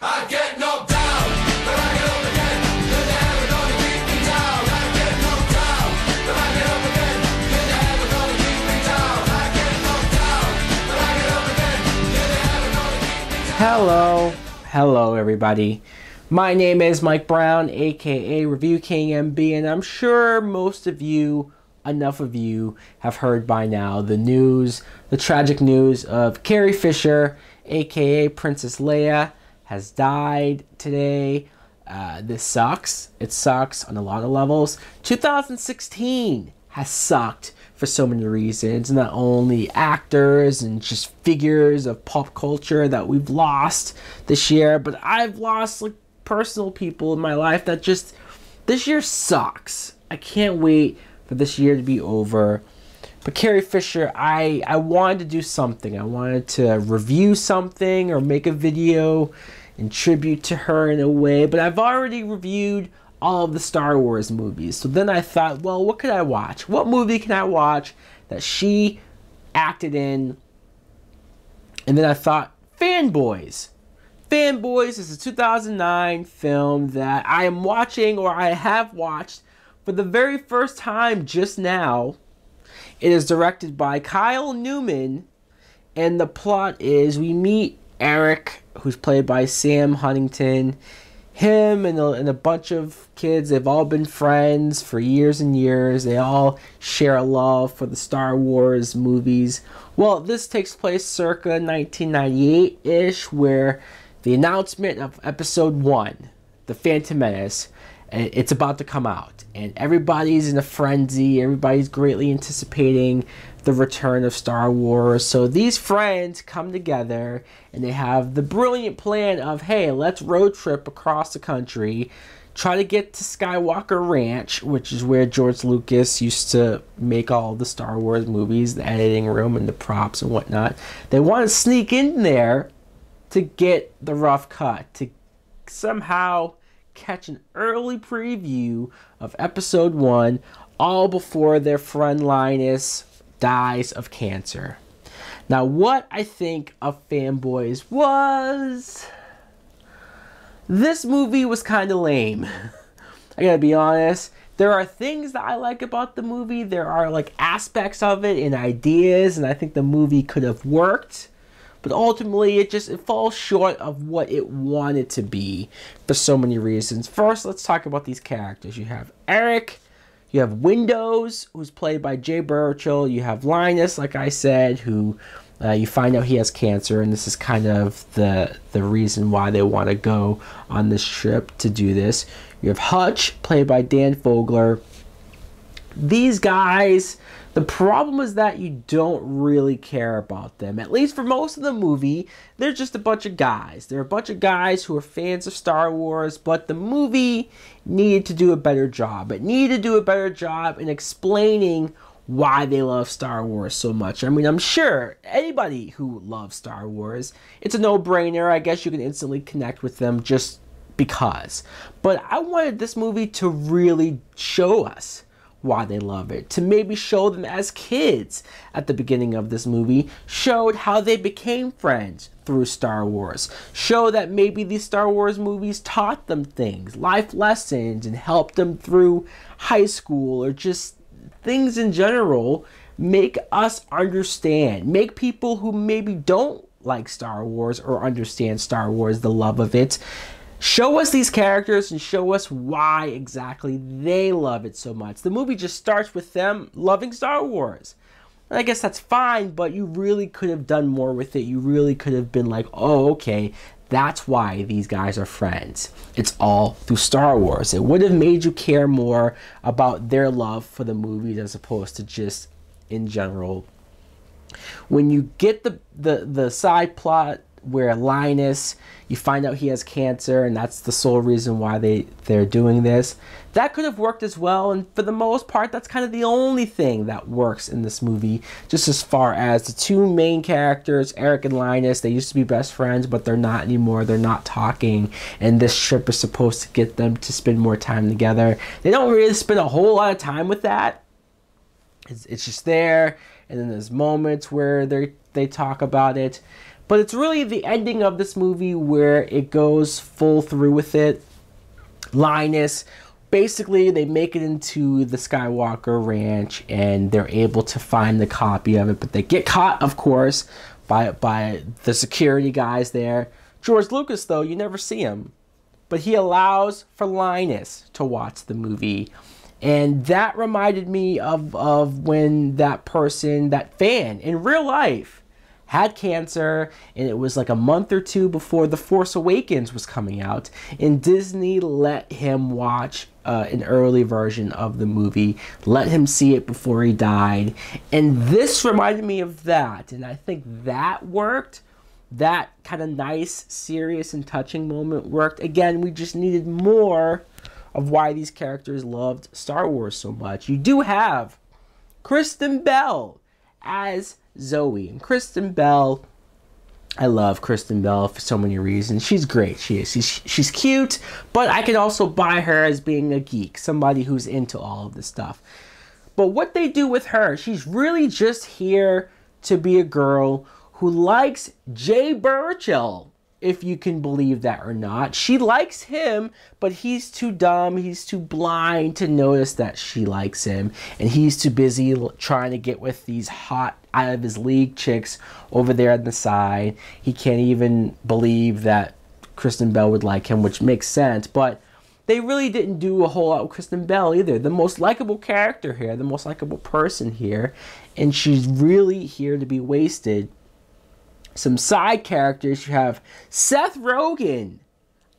I get knocked down, but I get up again. You're never gonna keep me down. I get knocked down, but I get up again. You're never gonna keep me down. I get knocked down, but I get up again. You're never gonna keep me down. Hello everybody. My name is Mike Brown, aka ReviewKingMB, and I'm sure most of you, enough of you, have heard by now the news, the tragic news of Carrie Fisher, aka Princess Leia, has died today. This sucks. It sucks on a lot of levels. 2016 has sucked for so many reasons. Not only actors and just figures of pop culture that we've lost this year, but I've lost like personal people in my life that just, this year sucks. I can't wait for this year to be over. But Carrie Fisher, I wanted to do something. I wanted to review something or make a video in tribute to her in a way, but I've already reviewed all of the Star Wars movies. So then I thought, well, what could I watch? What movie can I watch that she acted in? And then I thought, Fanboys. Fanboys is a 2009 film that I am watching, or I have watched for the very first time just now. It is directed by Kyle Newman, and the plot is we meet Eric, who's played by Sam Huntington. Him and a bunch of kids, they've all been friends for years and years. They all share a love for the Star Wars movies. Well, this takes place circa 1998-ish, where the announcement of Episode 1, The Phantom Menace, it's about to come out. And everybody's in a frenzy. Everybody's greatly anticipating the return of Star Wars. So these friends come together and they have the brilliant plan of, hey, let's road trip across the country, try to get to Skywalker Ranch, which is where George Lucas used to make all the Star Wars movies, the editing room and the props and whatnot. They want to sneak in there to get the rough cut, to somehow catch an early preview of Episode 1, all before their friend Linus dies of cancer. Now, what I think of Fanboys was, this movie was kind of lame. I gotta be honest. There are things that I like about the movie. There are like aspects of it and ideas, and I think the movie could have worked. But ultimately, it falls short of what it wanted to be for so many reasons. First, let's talk about these characters. You have Eric, you have Windows, who's played by Jay Baruchel. You have Linus, like I said, who you find out he has cancer, and this is kind of the reason why they want to go on this trip to do this. You have Hutch, played by Dan Fogler. These guys, the problem is that you don't really care about them. At least for most of the movie, they're just a bunch of guys. They're a bunch of guys who are fans of Star Wars, but the movie needed to do a better job. It needed to do a better job in explaining why they love Star Wars so much. I mean, I'm sure anybody who loves Star Wars, it's a no-brainer. I guess you can instantly connect with them just because. But I wanted this movie to really show us why they love it, to maybe show them as kids at the beginning of this movie, showed how they became friends through Star Wars, show that maybe these Star Wars movies taught them things, life lessons, and helped them through high school, or just things in general, make us understand, make people who maybe don't like Star Wars or understand Star Wars, the love of it, show us these characters and show us why exactly they love it so much. The movie just starts with them loving Star Wars. And I guess that's fine, but you really could have done more with it. You really could have been like, oh, okay, that's why these guys are friends. It's all through Star Wars. It would have made you care more about their love for the movies as opposed to just in general. When you get the side plot where Linus, you find out he has cancer, and that's the sole reason why they're doing this. That could have worked as well, and for the most part, that's kind of the only thing that works in this movie, just as far as the two main characters, Eric and Linus. They used to be best friends, but they're not anymore. They're not talking, and this trip is supposed to get them to spend more time together. They don't really spend a whole lot of time with that. It's just there, and then there's moments where they talk about it. But it's really the ending of this movie where it goes full through with it. Linus, basically, they make it into the Skywalker Ranch, and they're able to find the copy of it. But they get caught, of course, by the security guys there. George Lucas, though, you never see him. But he allows for Linus to watch the movie. And that reminded me of when that person, that fan, in real life, had cancer, and it was like a month or two before The Force Awakens was coming out, and Disney let him watch an early version of the movie, let him see it before he died, and this reminded me of that, and I think that worked. That kind of nice, serious, and touching moment worked. Again, we just needed more of why these characters loved Star Wars so much. You do have Kristen Bell as Zoe. And Kristen Bell, I love Kristen Bell for so many reasons. She's great. She is. She's cute, but I can also buy her as being a geek, somebody who's into all of this stuff. But what they do with her, she's really just here to be a girl who likes Jay Burchell, if you can believe that or not. She likes him, but he's too dumb, he's too blind to notice that she likes him, and he's too busy trying to get with these hot, out of his league chicks over there on the side. He can't even believe that Kristen Bell would like him, which makes sense, but they really didn't do a whole lot with Kristen Bell either. The most likable character here, the most likable person here, and she's really here to be wasted. Some side characters, you have Seth Rogen.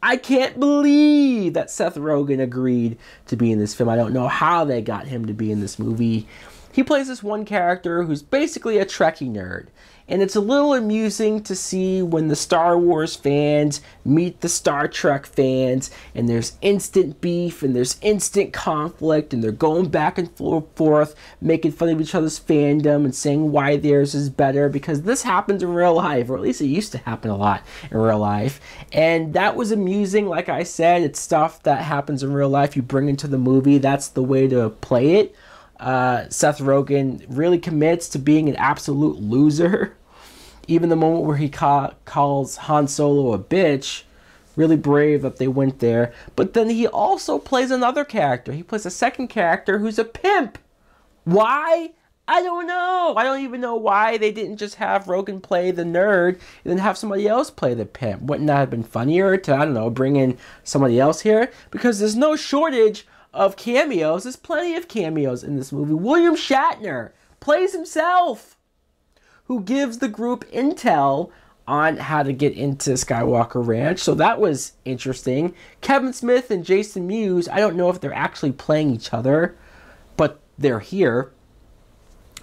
I can't believe that Seth Rogen agreed to be in this film. I don't know how they got him to be in this movie. He plays this one character who's basically a Trekkie nerd. And it's a little amusing to see when the Star Wars fans meet the Star Trek fans, and there's instant beef and there's instant conflict, and they're going back and forth, making fun of each other's fandom and saying why theirs is better, because this happens in real life, or at least it used to happen a lot in real life. And that was amusing. Like I said, it's stuff that happens in real life you bring into the movie. That's the way to play it. Seth Rogen really commits to being an absolute loser. Even the moment where he calls Han Solo a bitch, really brave that they went there. But then he also plays another character. He plays a second character who's a pimp. Why? I don't know. I don't even know why they didn't just have Rogen play the nerd and then have somebody else play the pimp. Wouldn't that have been funnier to, I don't know, bring in somebody else here? Because there's no shortage of cameos. There's plenty of cameos in this movie. William Shatner plays himself, who gives the group intel on how to get into Skywalker Ranch. So that was interesting. Kevin Smith and Jason Mewes, I don't know if they're actually playing each other, but they're here,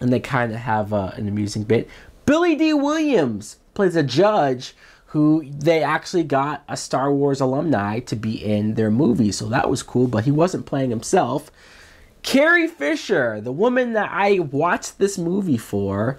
and they kind of have an amusing bit. Billy D. Williams plays a judge who they actually got a Star Wars alumni to be in their movie, so that was cool, but he wasn't playing himself. Carrie Fisher, the woman that I watched this movie for,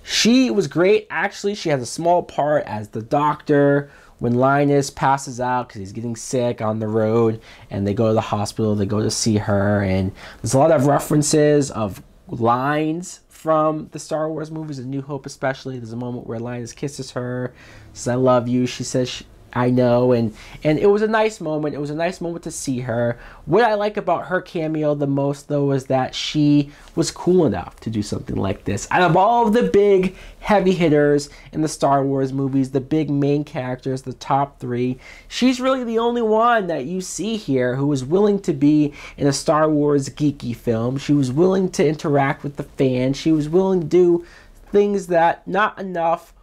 she was great. Actually, she has a small part as the doctor when Linus passes out because he's getting sick on the road, and they go to the hospital, they go to see her, and there's a lot of references of lines from the Star Wars movies, A New Hope especially. There's a moment where Linus kisses her, says, "I love you." She says, "I know," and it was a nice moment. It was a nice moment to see her. What I like about her cameo the most, though, is that she was cool enough to do something like this. Out of all of the big heavy hitters in the Star Wars movies, the big main characters, the top three, she's really the only one that you see here who was willing to be in a Star Wars geeky film. She was willing to interact with the fans. She was willing to do things that not enough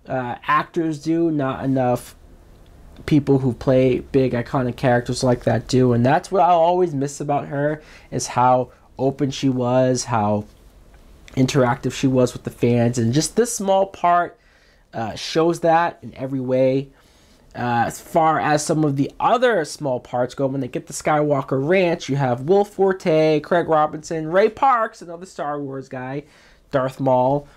actors do, not enough people who play big iconic characters like that do. And that's what I'll always miss about her, is how open she was, how interactive she was with the fans, and just this small part shows that in every way. As far as some of the other small parts go, when they get to Skywalker Ranch, you have Will Forte, Craig Robinson, Ray Parks, another Star Wars guy, Darth Maul,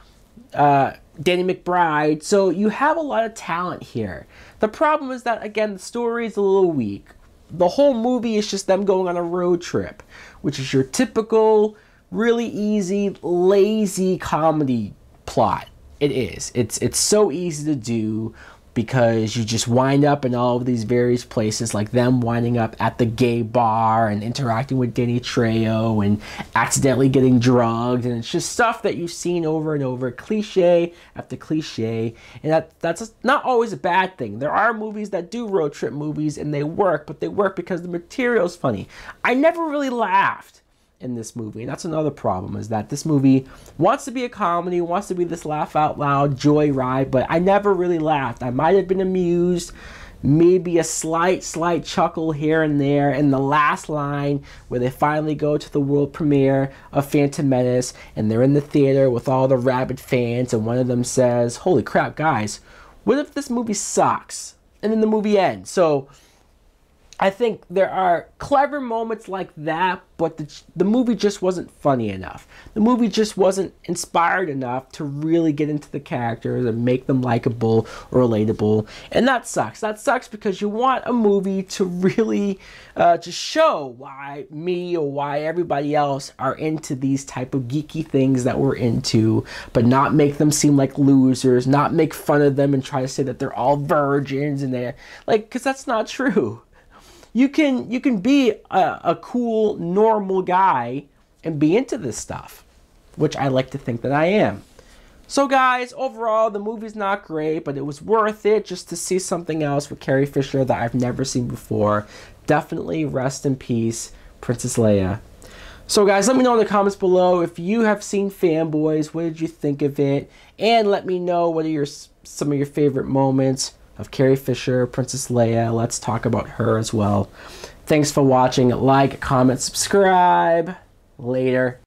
Danny McBride. So you have a lot of talent here. The problem is that, again, the story is a little weak. The whole movie is just them going on a road trip, which is your typical, really easy, lazy comedy plot. It is. It's so easy to do because you just wind up in all of these various places, like them winding up at the gay bar and interacting with Danny Trejo and accidentally getting drugged, and it's just stuff that you've seen over and over, cliche after cliche, and that's not always a bad thing. There are movies that do road trip movies and they work, but they work because the material's funny. I never really laughed in this movie, and that's another problem, is that this movie wants to be a comedy, wants to be this laugh out loud joy ride, but I never really laughed. I might have been amused, maybe a slight chuckle here and there in the last line where they finally go to the world premiere of Phantom Menace and they're in the theater with all the rabid fans, and one of them says, "Holy crap, guys, what if this movie sucks?" And then the movie ends. So I think there are clever moments like that, but the movie just wasn't funny enough. The movie just wasn't inspired enough to really get into the characters and make them likable or relatable. And that sucks. That sucks because you want a movie to really just show why me or why everybody else are into these type of geeky things that we're into, but not make them seem like losers, not make fun of them and try to say that they're all virgins and they're like, because that's not true. You can be a cool, normal guy and be into this stuff, which I like to think that I am. So guys, overall, the movie's not great, but it was worth it just to see something else with Carrie Fisher that I've never seen before. Definitely rest in peace, Princess Leia. So guys, let me know in the comments below if you have seen Fanboys. What did you think of it? And let me know what are some of your favorite moments of Carrie Fisher, Princess Leia. Let's talk about her as well. Thanks for watching. Like, comment, subscribe. Later.